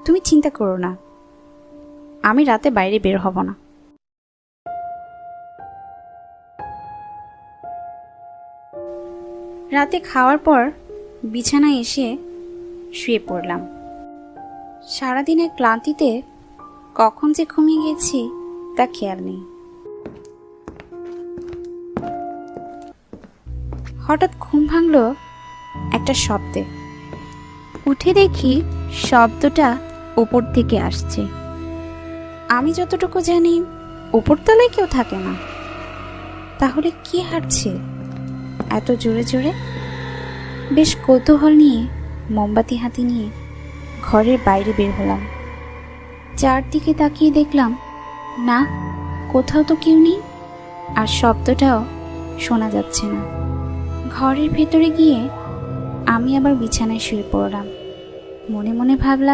তুমি চিন্তা করো না, আমি রাতে বাইরে বের হব না। রাতে খাওয়ার পর বিছানায় এসে শুয়ে পড়লাম। সারাদিনের ক্লান্তিতে কখন যে ঘুমিয়ে গেছি তা খেয়াল নেই। হঠাৎ ঘুম ভাঙল একটা শব্দে। উঠে দেখি শব্দটা ওপর থেকে আসছে। আমি যতটুকু জানি উপরতলায় কেউ থাকে না, তাহলে কে হাঁটছে এত জোরে জোরে? বেশ কৌতূহল নিয়ে মোমবাতি হাতে নিয়ে ঘরের বাইরে বের হলাম। চারদিকে তাকিয়ে দেখলাম না, কোথাও তো কেউ নেই, আর শব্দটাও শোনা যাচ্ছে না। ঘরের ভেতরে গিয়ে আমি আবার বিছানায় শুয়ে পড়লাম। মনে মনে ভাবলাম,